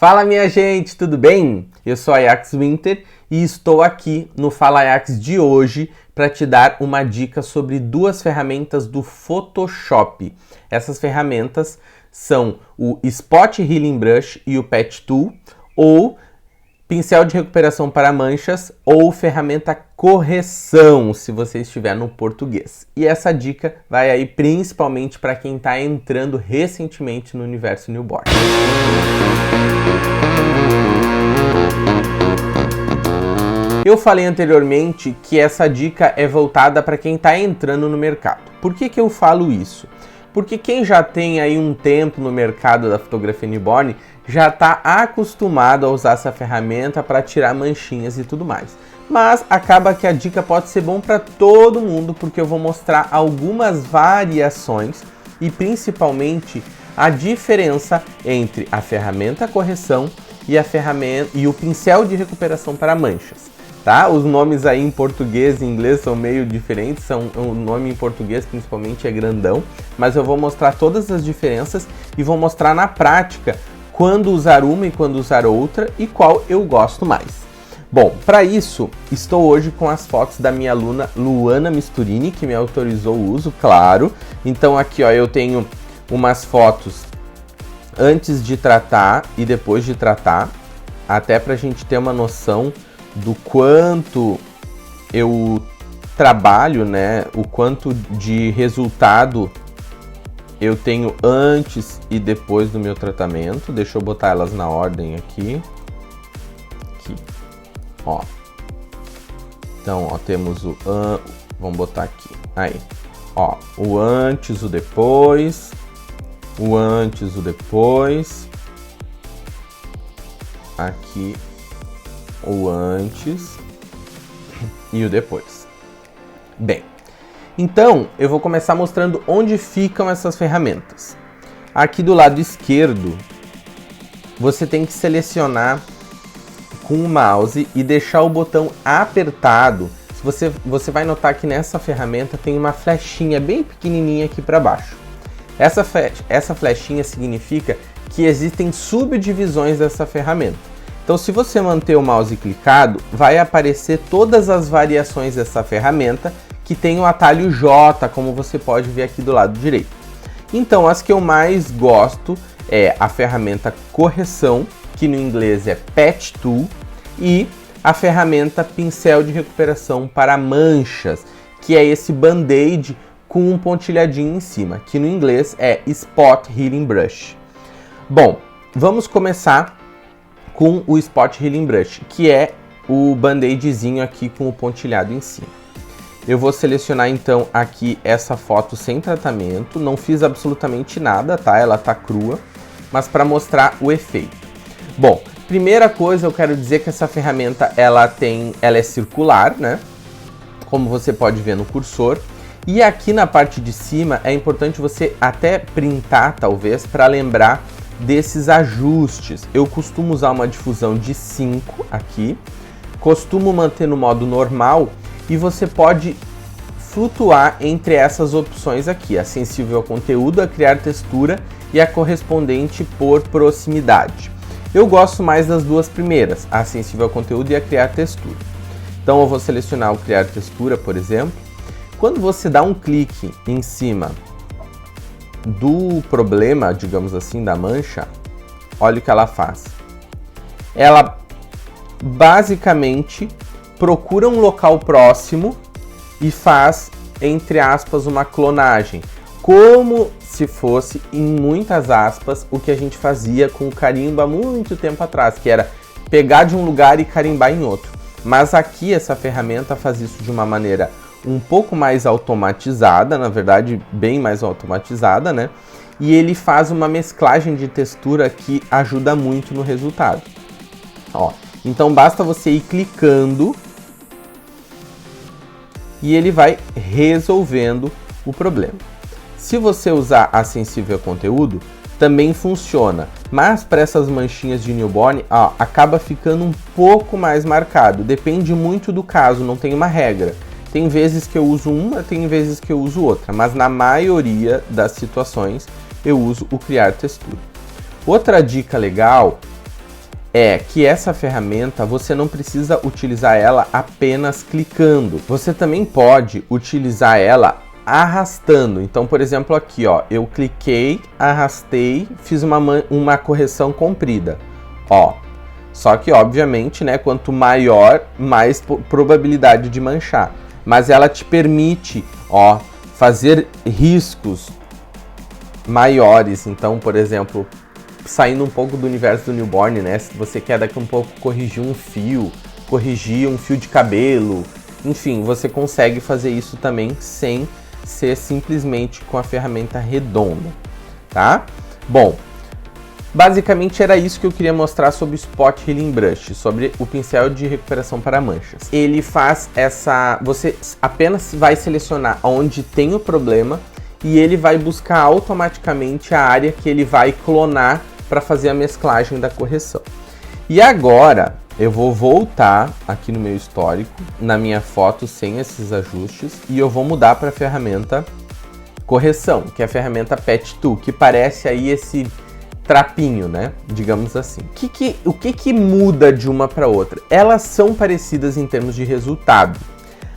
Fala minha gente, tudo bem? Eu sou Ajax Winter e estou aqui no Fala Ajax de hoje para te dar uma dica sobre duas ferramentas do Photoshop. Essas ferramentas são o Spot Healing Brush e o Patch Tool, ou pincel de recuperação para manchas, ou ferramenta correção, se você estiver no português. E essa dica vai aí principalmente para quem está entrando recentemente no universo newborn. Eu falei anteriormente que essa dica é voltada para quem está entrando no mercado. Por que eu falo isso? Porque quem já tem aí um tempo no mercado da fotografia newborn já está acostumado a usar essa ferramenta para tirar manchinhas e tudo mais. Mas acaba que a dica pode ser bom para todo mundo, porque eu vou mostrar algumas variações e principalmente a diferença entre a ferramenta correção e o pincel de recuperação para manchas. Tá? Os nomes aí em português e inglês são meio diferentes, o nome em português principalmente é grandão, mas eu vou mostrar todas as diferenças e vou mostrar na prática quando usar uma e quando usar outra e qual eu gosto mais. Bom, para isso, estou hoje com as fotos da minha aluna Luana Misturini, que me autorizou o uso, claro. Então aqui ó, eu tenho umas fotos antes de tratar e depois de tratar, até para a gente ter uma noção do quanto eu trabalho, né? O quanto de resultado eu tenho antes e depois do meu tratamento. Deixa eu botar elas na ordem aqui. Ó. Então, ó, temos o vamos botar aqui. Aí. Ó, o antes, o depois. O antes, o depois. Aqui o antes e o depois. Bem, então eu vou começar mostrando onde ficam essas ferramentas. Aqui do lado esquerdo, você tem que selecionar com o mouse e deixar o botão apertado. Você vai notar que nessa ferramenta tem uma flechinha bem pequenininha aqui para baixo. Essa flechinha significa que existem subdivisões dessa ferramenta. Então, se você manter o mouse clicado, vai aparecer todas as variações dessa ferramenta que tem o atalho J, como você pode ver aqui do lado direito. Então, as que eu mais gosto é a ferramenta correção, que no inglês é Patch Tool, e a ferramenta pincel de recuperação para manchas, que é esse band-aid com um pontilhadinho em cima, que no inglês é Spot Healing Brush. Bom, vamos começar com o Spot Healing Brush, que é o band-aidzinho aqui com o pontilhado em cima. Eu vou selecionar então aqui essa foto sem tratamento, não fiz absolutamente nada, tá? Ela tá crua, mas para mostrar o efeito. Bom, primeira coisa eu quero dizer que essa ferramenta ela é circular, né? Como você pode ver no cursor. E aqui na parte de cima é importante você até printar, talvez, para lembrar desses ajustes. Eu costumo usar uma difusão de 5 aqui, costumo manter no modo normal e você pode flutuar entre essas opções aqui, a sensível ao conteúdo, a criar textura e a correspondente por proximidade. Eu gosto mais das duas primeiras, a sensível ao conteúdo e a criar textura. Então eu vou selecionar o criar textura, por exemplo. Quando você dá um clique em cima do problema, digamos assim, da mancha, olha o que ela faz. Ela basicamente procura um local próximo e faz, entre aspas, uma clonagem. Como se fosse, em muitas aspas, o que a gente fazia com o carimbo há muito tempo atrás, que era pegar de um lugar e carimbar em outro. Mas aqui essa ferramenta faz isso de uma maneira um pouco mais automatizada, na verdade bem mais automatizada, né? E ele faz uma mesclagem de textura que ajuda muito no resultado. Ó, então basta você ir clicando e ele vai resolvendo o problema. Se você usar a sensível ao conteúdo, também funciona, mas para essas manchinhas de newborn, ó, acaba ficando um pouco mais marcado. Depende muito do caso, não tem uma regra. Tem vezes que eu uso uma, tem vezes que eu uso outra, mas na maioria das situações eu uso o criar textura. Outra dica legal é que essa ferramenta você não precisa utilizar ela apenas clicando. Você também pode utilizar ela arrastando. Então, por exemplo, aqui, ó, eu cliquei, arrastei, fiz uma correção comprida. Ó, só que, obviamente, né, quanto maior, mais probabilidade de manchar. Mas ela te permite, ó, fazer riscos maiores. Então, por exemplo, saindo um pouco do universo do newborn, né? Se você quer daqui a um pouco corrigir um fio de cabelo, enfim, você consegue fazer isso também sem ser simplesmente com a ferramenta redonda, tá? Bom, basicamente era isso que eu queria mostrar sobre o Spot Healing Brush, sobre o pincel de recuperação para manchas. Ele faz você apenas vai selecionar onde tem o problema e ele vai buscar automaticamente a área que ele vai clonar para fazer a mesclagem da correção. E agora eu vou voltar aqui no meu histórico, na minha foto sem esses ajustes, e eu vou mudar para a ferramenta correção, que é a ferramenta Pet Tool, que parece aí esse trapinho, né? Digamos assim. O que muda de uma para outra? Elas são parecidas em termos de resultado.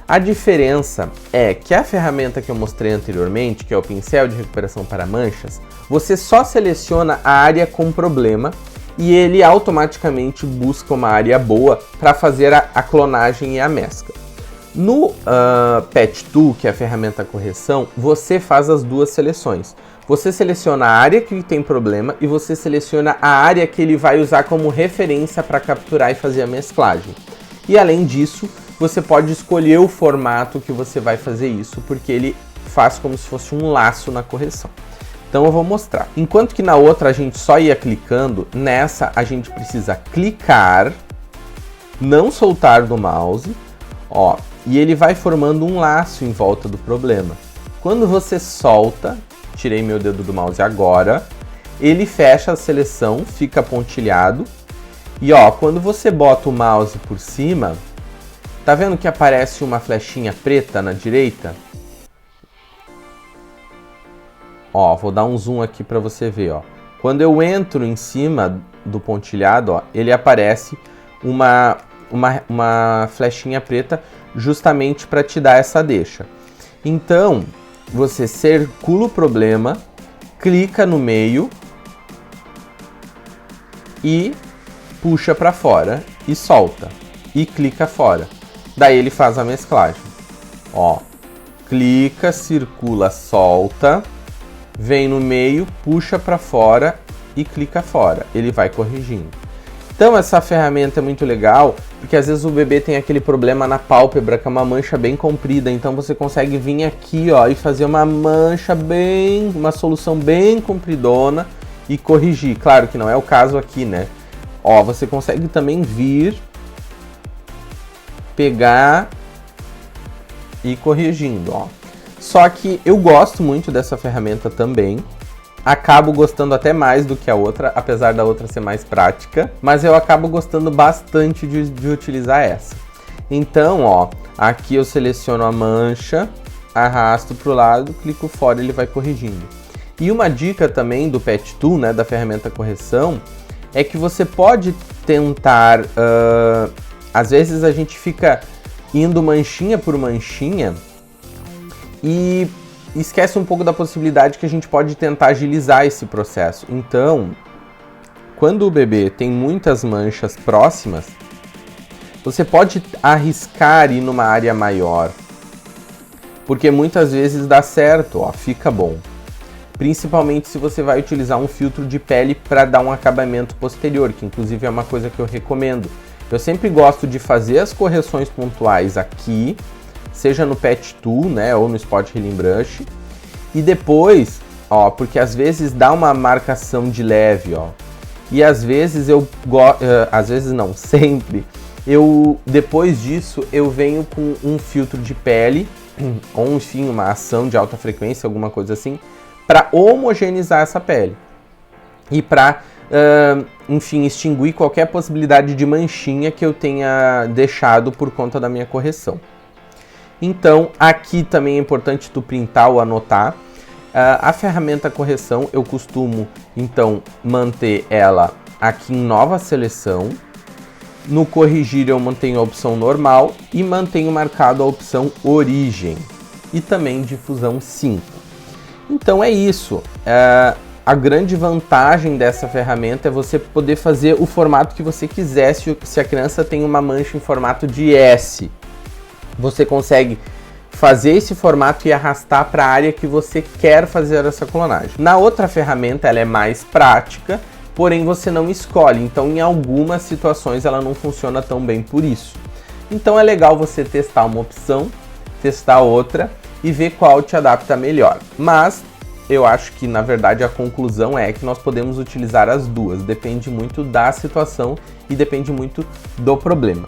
A diferença é que a ferramenta que eu mostrei anteriormente, que é o pincel de recuperação para manchas, você só seleciona a área com problema e ele automaticamente busca uma área boa para fazer a clonagem e a mescla. No Pet Tool, que é a ferramenta correção, você faz as duas seleções. Você seleciona a área que tem problema e você seleciona a área que ele vai usar como referência para capturar e fazer a mesclagem. E além disso, você pode escolher o formato que você vai fazer isso, porque ele faz como se fosse um laço na correção. Então eu vou mostrar. Enquanto que na outra a gente só ia clicando, nessa a gente precisa clicar, não soltar do mouse, ó, e ele vai formando um laço em volta do problema. Quando você solta, tirei meu dedo do mouse agora, ele fecha a seleção, fica pontilhado, e ó, quando você bota o mouse por cima, tá vendo que aparece uma flechinha preta na direita? Ó, vou dar um zoom aqui para você ver, ó. Quando eu entro em cima do pontilhado, ó, ele aparece uma flechinha preta justamente para te dar essa deixa. Então, você circula o problema, clica no meio e puxa para fora e solta. E clica fora. Daí ele faz a mesclagem. Ó, clica, circula, solta, vem no meio, puxa para fora e clica fora. Ele vai corrigindo. Então essa ferramenta é muito legal, porque às vezes o bebê tem aquele problema na pálpebra, que é uma mancha bem comprida, então você consegue vir aqui, ó, e fazer uma uma solução bem compridona e corrigir. Claro que não é o caso aqui, né? Ó, você consegue também vir, pegar e ir corrigindo, ó. Só que eu gosto muito dessa ferramenta também. Acabo gostando até mais do que a outra, apesar da outra ser mais prática, mas eu acabo gostando bastante de utilizar essa. Então, ó, aqui eu seleciono a mancha, arrasto para o lado, clico fora e ele vai corrigindo. E uma dica também do Pet Tool, né, da ferramenta correção, é que você pode tentar, às vezes a gente fica indo manchinha por manchinha e esquece um pouco da possibilidade que a gente pode tentar agilizar esse processo. Então, quando o bebê tem muitas manchas próximas, você pode arriscar ir numa área maior, porque muitas vezes dá certo, ó, fica bom. Principalmente se você vai utilizar um filtro de pele para dar um acabamento posterior, que inclusive é uma coisa que eu recomendo. Eu sempre gosto de fazer as correções pontuais aqui, seja no Pet Tool, né, ou no Spot Healing Brush, e depois, ó, porque às vezes dá uma marcação de leve, ó, e às vezes às vezes não, sempre, depois disso eu venho com um filtro de pele, ou enfim, uma ação de alta frequência, alguma coisa assim, para homogeneizar essa pele e para, enfim, extinguir qualquer possibilidade de manchinha que eu tenha deixado por conta da minha correção. Então, aqui também é importante tu printar ou anotar. A ferramenta correção, eu costumo, então, manter ela aqui em nova seleção. No corrigir eu mantenho a opção normal e mantenho marcado a opção origem e também difusão 5. Então é isso. A grande vantagem dessa ferramenta é você poder fazer o formato que você quiser. Se a criança tem uma mancha em formato de S, você consegue fazer esse formato e arrastar para a área que você quer fazer essa clonagem. Na outra ferramenta ela é mais prática, porém você não escolhe, então em algumas situações ela não funciona tão bem por isso. Então é legal você testar uma opção, testar outra e ver qual te adapta melhor. Mas eu acho que na verdade a conclusão é que nós podemos utilizar as duas, depende muito da situação e depende muito do problema.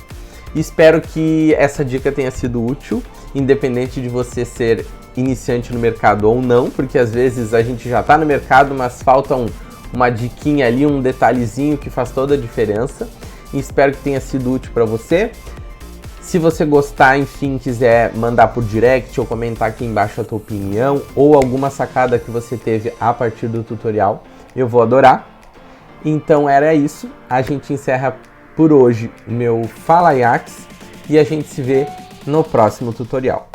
Espero que essa dica tenha sido útil, independente de você ser iniciante no mercado ou não, porque às vezes a gente já está no mercado, mas falta uma diquinha ali, um detalhezinho que faz toda a diferença. E espero que tenha sido útil para você. Se você gostar, enfim, quiser mandar por direct ou comentar aqui embaixo a tua opinião ou alguma sacada que você teve a partir do tutorial, eu vou adorar. Então era isso, a gente encerra por hoje o meu Fala Iax e a gente se vê no próximo tutorial.